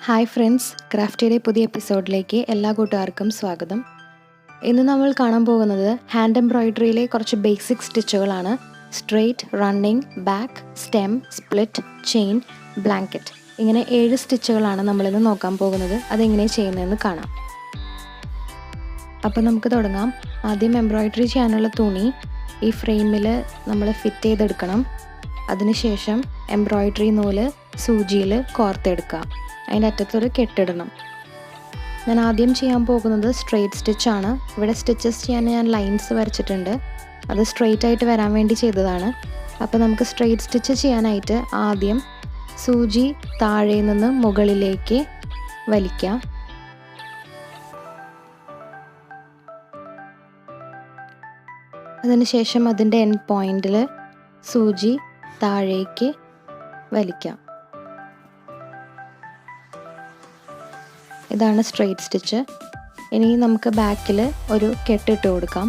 Hi friends, ക്രാഫ്റ്റിയുടെ പുതിയ എപ്പിസോഡിലേക്ക് എല്ലാ കൂട്ടുകാർക്കും സ്വാഗതം. ഇന്ന് നമ്മൾ കാണാൻ പോകുന്നത് ഹാൻഡ് എംബ്രോയിഡറിയിലെ കുറച്ച് ബേസിക് സ്റ്റിച്ചുകളാണ്. Straight, running, back, stem, split, chain, blanket. ഇങ്ങനെ 7 സ്റ്റിച്ചുകളാണ് നമ്മളിന്ന് നോക്കാൻ പോകുന്നത്. അതെങ്ങനെ ചെയ്യുന്നതെന്ന് കാണാം. അപ്പോൾ നമുക്ക് തുടങ്ങാം. ആദ്യം എംബ്രോയിഡറി ചെയ്യാനുള്ള തുണി ഈ ഫ്രെയിമിൽ നമ്മൾ ഫിറ്റ് ചെയ്തെടുക്കണം. അതിനുശേഷം എംബ്രോയിഡറി നൂല് സൂചിയിൽ കോർത്തെടുക്കുക. അതിൻ്റെ അറ്റത്തൊരു കെട്ടിടണം. ഞാൻ ആദ്യം ചെയ്യാൻ പോകുന്നത് സ്ട്രെയിറ്റ് സ്റ്റിച്ചാണ്. ഇവിടെ സ്റ്റിച്ചസ് ചെയ്യാൻ ഞാൻ ലൈൻസ് വരച്ചിട്ടുണ്ട്. അത് സ്ട്രെയിറ്റ് ആയിട്ട് വരാൻ വേണ്ടി ചെയ്തതാണ്. അപ്പോൾ നമുക്ക് സ്ട്രെയിറ്റ് സ്റ്റിച്ച് ചെയ്യാനായിട്ട് ആദ്യം സൂചി താഴെ നിന്ന് മുകളിലേക്ക് വലിക്കാം. അതിനുശേഷം അതിൻ്റെ എൻഡ് പോയിന്റിൽ സൂചി താഴേക്ക് വലിക്കാം. ഇതാണ് സ്ട്രെയിറ്റ് സ്റ്റിച്ച്. ഇനി നമുക്ക് ബാക്കിൽ ഒരു കെട്ടിട്ട് കൊടുക്കാം.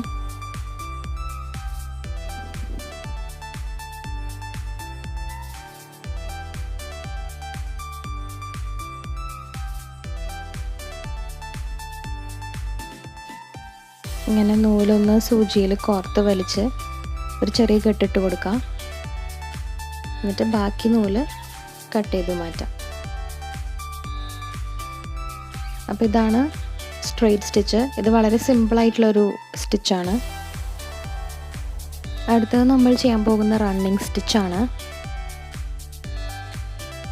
ഇങ്ങനെ നൂലൊന്ന് സൂചിയിൽ കോർത്ത് വലിച്ച് ഒരു ചെറിയ കെട്ടിട്ട് കൊടുക്കാം. എന്നിട്ട് ബാക്കി നൂല് കട്ട് ചെയ്ത് മാറ്റാം. അപ്പോൾ ഇതാണ് സ്ട്രെയിറ്റ് സ്റ്റിച്ച്. ഇത് വളരെ സിമ്പിളായിട്ടുള്ളൊരു സ്റ്റിച്ചാണ്. അടുത്തത് നമ്മൾ ചെയ്യാൻ പോകുന്ന റണ്ണിങ് സ്റ്റിച്ചാണ്.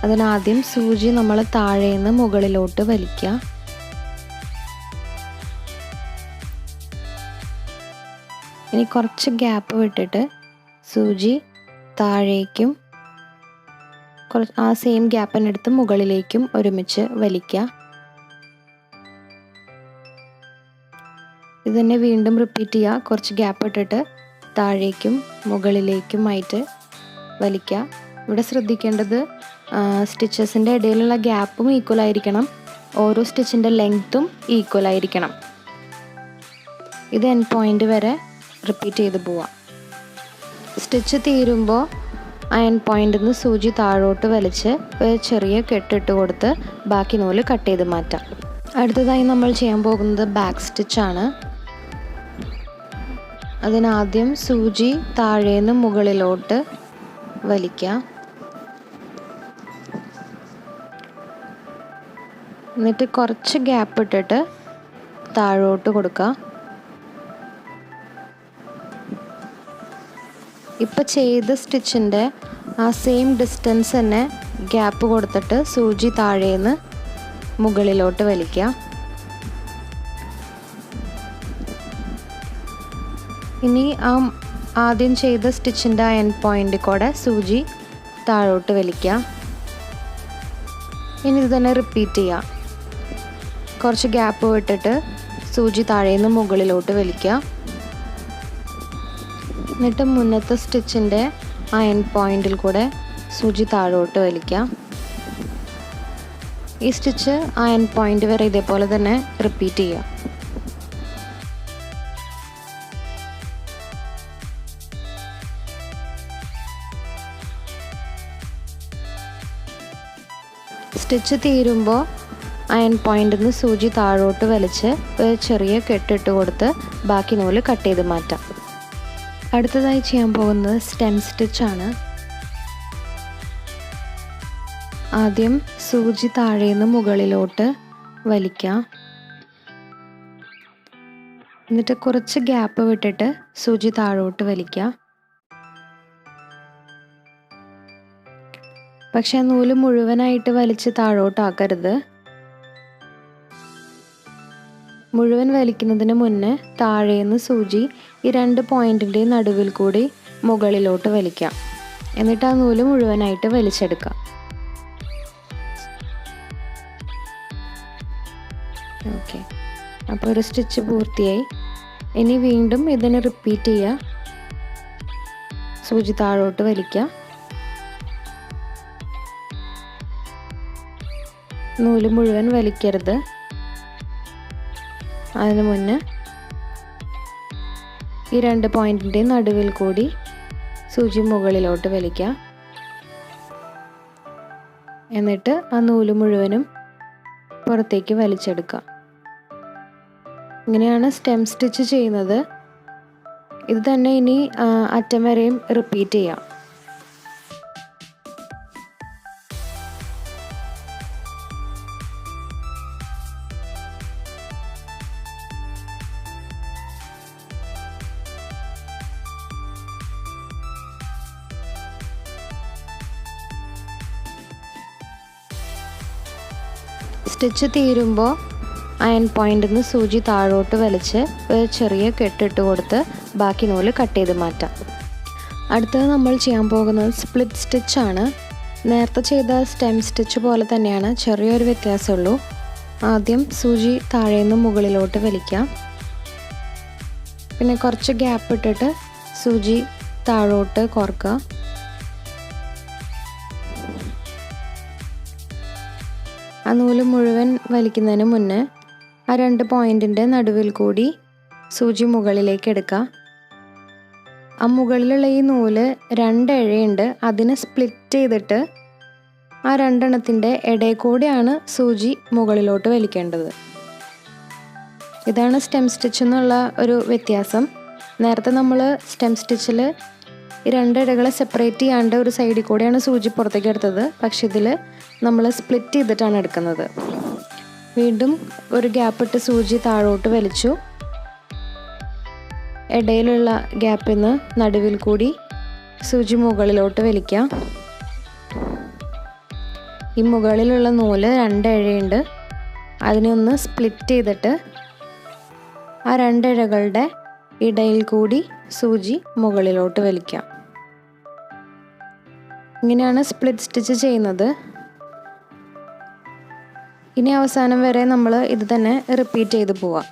അതിനാദ്യം സൂചി നമ്മൾ താഴെ നിന്ന് മുകളിലോട്ട് വലിക്കുക. ഇനി കുറച്ച് ഗ്യാപ്പ് വിട്ടിട്ട് സൂചി താഴേക്കും ആ സെയിം ഗ്യാപ്പിനെടുത്ത് മുകളിലേക്കും ഒരുമിച്ച് വലിക്കുക. ഇത് തന്നെ വീണ്ടും റിപ്പീറ്റ് ചെയ്യുക. കുറച്ച് ഗ്യാപ്പ് ഇട്ടിട്ട് താഴേക്കും മുകളിലേക്കുമായിട്ട് വലിക്കുക. ഇവിടെ ശ്രദ്ധിക്കേണ്ടത് സ്റ്റിച്ചസിൻ്റെ ഇടയിലുള്ള ഗ്യാപ്പും ഈക്വൽ ആയിരിക്കണം. ഓരോ സ്റ്റിച്ചിൻ്റെ ലെങ്ത്തും ഈക്വൽ ആയിരിക്കണം. ഇത് എൻഡ് പോയിൻ്റ് വരെ റിപ്പീറ്റ് ചെയ്ത് പോവാം. സ്റ്റിച്ച് തീരുമ്പോൾ ആ എൻഡ് പോയിന്റിൽ നിന്ന് സൂചി താഴോട്ട് വലിച്ച് ഒരു ചെറിയ കെട്ടിട്ട് കൊടുത്ത് ബാക്കി നൂല് കട്ട് ചെയ്ത് മാറ്റാം. അടുത്തതായി നമ്മൾ ചെയ്യാൻ പോകുന്നത് ബാക്ക് സ്റ്റിച്ചാണ്. അതിനാദ്യം സൂചി താഴേന്ന് മുകളിലോട്ട് വലിക്കുക. എന്നിട്ട് കുറച്ച് ഗ്യാപ്പ് ഇട്ടിട്ട് താഴോട്ട് കൊടുക്കുക. ഇപ്പം ചെയ്ത സ്റ്റിച്ചിൻ്റെ ആ സെയിം ഡിസ്റ്റൻസ് തന്നെ ഗ്യാപ്പ് കൊടുത്തിട്ട് സൂചി താഴേന്ന് മുകളിലോട്ട് വലിക്കുക. ഇനി ആദ്യം ചെയ്ത സ്റ്റിച്ചിൻ്റെ ആ എൻഡ് പോയിൻ്റിൽ കൂടെ സൂചി താഴോട്ട് വലിക്കുക. ഇനി ഇത് തന്നെ റിപ്പീറ്റ് ചെയ്യുക. കുറച്ച് ഗ്യാപ്പ് വിട്ടിട്ട് സൂചി താഴേന്ന് മുകളിലോട്ട് വലിക്കുക. എന്നിട്ട് മുന്നത്തെ സ്റ്റിച്ചിൻ്റെ ആ എൻഡ് പോയിന്റിൽ കൂടെ സൂചി താഴോട്ട് വലിക്കുക. ഈ സ്റ്റിച്ച് ആ എൻഡ് പോയിന്റ് വരെ ഇതേപോലെ തന്നെ റിപ്പീറ്റ് ചെയ്യുക. സ്റ്റിച്ച് തീരുമ്പോൾ ആ എൻഡ് പോയിന്റിൽ നിന്ന് സൂചി താഴോട്ട് വലിച്ച് ഒരു ചെറിയ കെട്ടിട്ട് കൊടുത്ത് ബാക്കി നൂല് കട്ട് ചെയ്ത് മാറ്റാം. അടുത്തതായി ചെയ്യാൻ പോകുന്നത് സ്റ്റെം സ്റ്റിച്ചാണ്. ആദ്യം സൂചി താഴേന്ന് മുകളിലോട്ട് വലിക്കാം. എന്നിട്ട് കുറച്ച് ഗ്യാപ്പ് വിട്ടിട്ട് സൂചി താഴോട്ട് വലിക്കാം. പക്ഷേ നൂല് മുഴുവനായിട്ട് വലിച്ച് താഴോട്ടാക്കരുത്. മുഴുവൻ വലിക്കുന്നതിന് മുന്നേ താഴേന്ന് സൂചി ഈ 2 പോയിന്റിൻ്റെ നടുവിൽ കൂടി മുകളിലോട്ട് വലിക്കാം. എന്നിട്ട് ആ നൂല് മുഴുവനായിട്ട് വലിച്ചെടുക്കാം. ഓക്കെ, അപ്പോൾ ഒരു സ്റ്റിച്ച് പൂർത്തിയായി. ഇനി വീണ്ടും ഇതിന് റിപ്പീറ്റ് ചെയ്യുക. സൂചി താഴോട്ട് വലിക്കുക. നൂല് മുഴുവൻ വലിക്കരുത്. അതിന് മുന്നേ ഈ 2 പോയിന്റിൻ്റെ നടുവിൽ കൂടി സൂചി മുകളിലോട്ട് വലിക്കുക. എന്നിട്ട് ആ നൂല് മുഴുവനും പുറത്തേക്ക് വലിച്ചെടുക്കുക. ഇങ്ങനെയാണ് സ്റ്റെം സ്റ്റിച്ച് ചെയ്യുന്നത്. ഇത് തന്നെ ഇനി അറ്റം വരെയും റിപ്പീറ്റ് ചെയ്യാം. സ്റ്റിച്ച് തീരുമ്പോൾ അയൺ പോയിന്റിൽ നിന്ന് സൂചി താഴോട്ട് വലിച്ച് ഒരു ചെറിയ കെട്ടിട്ട് കൊടുത്ത് ബാക്കി നൂല് കട്ട് ചെയ്ത് മാറ്റാം. അടുത്തത് നമ്മൾ ചെയ്യാൻ പോകുന്നത് സ്പ്ലിറ്റ് സ്റ്റിച്ചാണ്. നേരത്തെ ചെയ്ത സ്റ്റെം സ്റ്റിച്ച് പോലെ തന്നെയാണ്, ചെറിയൊരു വ്യത്യാസമുള്ളൂ. ആദ്യം സൂചി താഴെ നിന്ന് മുകളിലോട്ട് വലിക്കാം. പിന്നെ കുറച്ച് ഗ്യാപ്പ് ഇട്ടിട്ട് സൂചി താഴോട്ട് കോർക്കുക. ആ നൂല് മുഴുവൻ വലിക്കുന്നതിന് മുന്നേ ആ 2 പോയിൻറ്റിൻ്റെ നടുവിൽ കൂടി സൂചി മുകളിലേക്ക് എടുക്കുക. ആ മുകളിലുള്ള ഈ നൂല് 2 ഇഴയുണ്ട്, അതിനെ സ്പ്ലിറ്റ് ചെയ്തിട്ട് ആ 2 എണ്ണത്തിൻ്റെ ഇടയിൽ കൂടിയാണ് സൂചി മുകളിലോട്ട് വലിക്കേണ്ടത്. ഇതാണ് സ്റ്റെം സ്റ്റിച്ച് എന്നുള്ള ഒരു വ്യത്യാസം. നേരത്തെ നമ്മൾ സ്റ്റെം സ്റ്റിച്ചിൽ ഈ 2 ഇഴകളെ സെപ്പറേറ്റ് ചെയ്യാണ്ട് ഒരു സൈഡിൽ കൂടെയാണ് സൂചി പുറത്തേക്ക് എടുത്തത്. പക്ഷെ ഇതിൽ നമ്മൾ സ്പ്ലിറ്റ് ചെയ്തിട്ടാണ് എടുക്കുന്നത്. വീണ്ടും ഒരു ഗ്യാപ്പ് ഇട്ട് സൂചി താഴോട്ട് വലിച്ചു. ഇടയിലുള്ള ഗ്യാപ്പിൽ നിന്ന് നടുവിൽ കൂടി സൂചി മുകളിലോട്ട് വലിക്കാം. ഈ മുകളിലുള്ള നൂല് 2 ഇഴയുണ്ട്, അതിനെ ഒന്ന് സ്പ്ലിറ്റ് ചെയ്തിട്ട് ആ 2 ഇഴകളുടെ ഇടയിൽ കൂടി സൂചി മുകളിലോട്ട് വലിക്കാം. ഇങ്ങനെയാണ് സ്പ്ലിറ്റ് സ്റ്റിച്ച് ചെയ്യുന്നത്. ഇനി അവസാനം വരെ നമ്മൾ ഇത് തന്നെ റിപ്പീറ്റ് ചെയ്ത് പോവാം.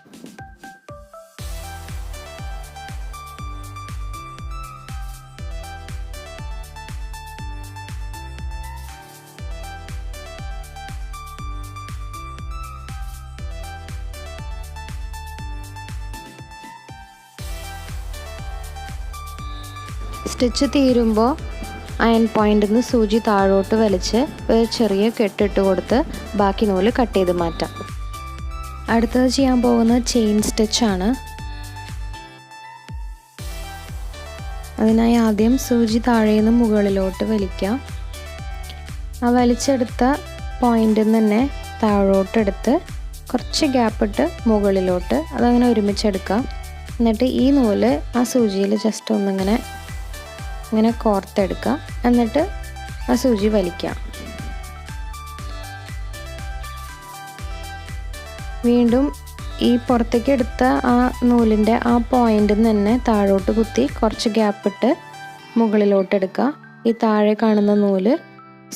സ്റ്റിച്ച് തീരുമ്പോൾ അയൺ പോയിന്റിൽ നിന്ന് സൂചി താഴോട്ട് വലിച്ച് ഒരു ചെറിയ കെട്ടിട്ട് കൊടുത്ത് ബാക്കി നൂല് കട്ട് ചെയ്ത് മാറ്റാം. അടുത്തത് ചെയ്യാൻ പോകുന്നത് ചെയിൻ സ്റ്റിച്ചാണ്. അതിനായി ആദ്യം സൂചി താഴെ നിന്ന് മുകളിലോട്ട് വലിക്കാം. ആ വലിച്ചെടുത്ത പോയിന്റിൽ നിന്ന് തന്നെ താഴോട്ടെടുത്ത് കുറച്ച് ഗ്യാപ്പ് ഇട്ട് മുകളിലോട്ട് അതങ്ങനെ ഒരുമിച്ചെടുക്കാം. എന്നിട്ട് ഈ നൂല് ആ സൂചിയിൽ ജസ്റ്റ് ഒന്നിങ്ങനെ കോർത്തെടുക്കുക. എന്നിട്ട് ആ സൂചി വലിക്കാം. വീണ്ടും ഈ പുറത്തേക്ക് എടുത്ത ആ നൂലിൻ്റെ ആ പോയിന്റിൽ നിന്ന് തന്നെ താഴോട്ട് കുത്തി കുറച്ച് ഗ്യാപ്പ് ഇട്ട് മുകളിലോട്ട് എടുക്കുക. ഈ താഴെ കാണുന്ന നൂല്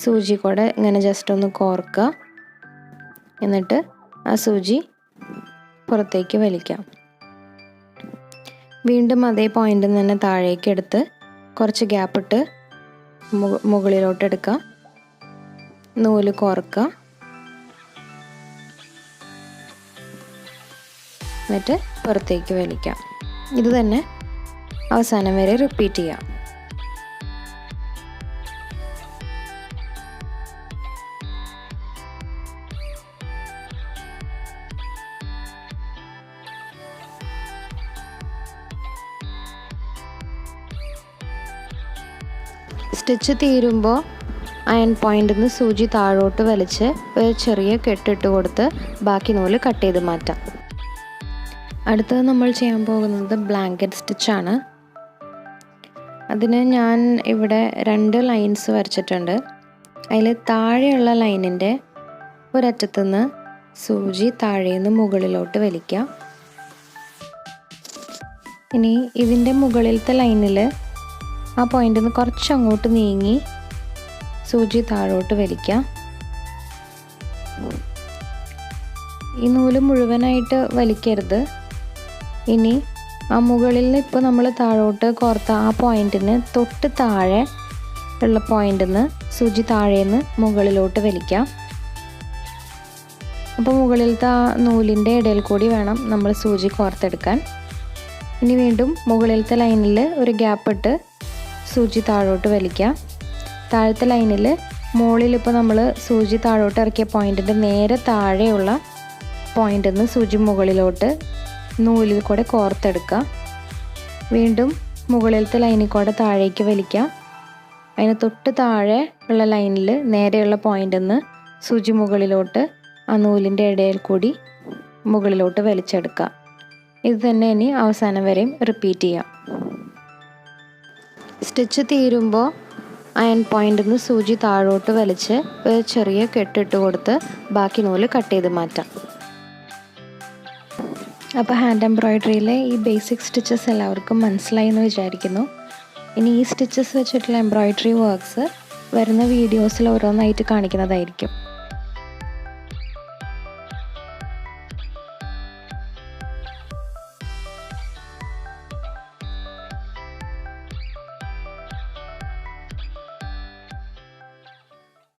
സൂചി കൂടെ ഇങ്ങനെ ജസ്റ്റ് ഒന്ന് കോർക്കുക. എന്നിട്ട് ആ സൂചി പുറത്തേക്ക് വലിക്കാം. വീണ്ടും അതേ പോയിന്റിൽ നിന്ന് തന്നെ താഴേക്ക് എടുത്ത് കുറച്ച് ഗ്യാപ്പ് ഇട്ട് മുകളിലോട്ട് എടുക്കുക. നൂല് കോർക്കുക. എന്നിട്ട് പുറത്തേക്ക് വലിക്കാം. ഇത് തന്നെ അവസാനം വരെ റിപ്പീറ്റ് ചെയ്യാം. സ്റ്റിച്ച് തീരുമ്പോൾ അയൺ പോയിന്റിൽ നിന്ന് സൂചി താഴോട്ട് വലിച്ച് ഒരു ചെറിയ കെട്ടിട്ട് കൊടുത്ത് ബാക്കി നൂല് കട്ട് ചെയ്ത് മാറ്റാം. അടുത്തത് നമ്മൾ ചെയ്യാൻ പോകുന്നത് ബ്ലാങ്കറ്റ് സ്റ്റിച്ചാണ്. അതിന് ഞാൻ ഇവിടെ 2 ലൈൻസ് വരച്ചിട്ടുണ്ട്. അതിൽ താഴെയുള്ള ലൈനിൻ്റെ ഒരറ്റത്തുനിന്ന് സൂചി താഴേന്ന് മുകളിലോട്ട് വലിക്കാം. ഇനി ഇതിൻ്റെ മുകളിലത്തെ ലൈനിൽ ആ പോയിന്റിൽ നിന്ന് കുറച്ച് അങ്ങോട്ട് നീങ്ങി സൂചി താഴോട്ട് വലിക്കാം. ഈ നൂല് മുഴുവനായിട്ട് വലിക്കരുത്. ഇനി ആ മുകളിൽ നിന്ന് ഇപ്പോൾ നമ്മൾ താഴോട്ട് കോർത്ത ആ പോയിന്റിന് തൊട്ട് താഴെ ഉള്ള പോയിന്റിൽ നിന്ന് സൂചി താഴേന്ന് മുകളിലോട്ട് വലിക്കാം. അപ്പോൾ മുകളിലത്തെ ആ നൂലിൻ്റെ ഇടയിൽ കൂടി വേണം നമ്മൾ സൂചി കോർത്തെടുക്കാൻ. ഇനി വീണ്ടും മുകളിലത്തെ ലൈനിൽ ഒരു ഗ്യാപ്പ് ഇട്ട് സൂചി താഴോട്ട് വലിക്കാം. താഴത്തെ ലൈനിൽ മുകളിലിപ്പോൾ നമ്മൾ സൂചി താഴോട്ട് ഇറക്കിയ പോയിൻറ്റിൻ്റെ നേരെ താഴെയുള്ള പോയിൻറ്റിൽ നിന്ന് സൂചി മുകളിലോട്ട് നൂലിൽ കൂടെ കോർത്തെടുക്കുക. വീണ്ടും മുകളിലത്തെ ലൈനിൽ കൂടെ താഴേക്ക് വലിക്കുക. അതിന് തൊട്ട് താഴെ ഉള്ള ലൈനിൽ നേരെയുള്ള പോയിൻറ്റിൽ നിന്ന് സൂചി മുകളിലോട്ട് ആ നൂലിൻ്റെ ഇടയിൽ കൂടി മുകളിലോട്ട് വലിച്ചെടുക്കുക. ഇത് തന്നെ ഇനി അവസാനം വരെയും റിപ്പീറ്റ് ചെയ്യാം. സ്റ്റിച്ച് തീരുമ്പോൾ അയൺ പോയിൻറ്റിൽ നിന്ന് സൂചി താഴോട്ട് വലിച്ച് ഒരു ചെറിയ കെട്ടിട്ട് കൊടുത്ത് ബാക്കി നൂല് കട്ട് ചെയ്ത് മാറ്റാം. അപ്പോൾ ഹാൻഡ് എംബ്രോയ്ഡറിയിലെ ഈ ബേസിക് സ്റ്റിച്ചസ് എല്ലാവർക്കും മനസ്സിലായി എന്ന് വിചാരിക്കുന്നു. ഇനി ഈ സ്റ്റിച്ചസ് വെച്ചിട്ടുള്ള എംബ്രോയ്ഡറി വർക്ക്സ് വരുന്ന വീഡിയോസിൽ ഓരോന്നായിട്ട് കാണിക്കുന്നതായിരിക്കും.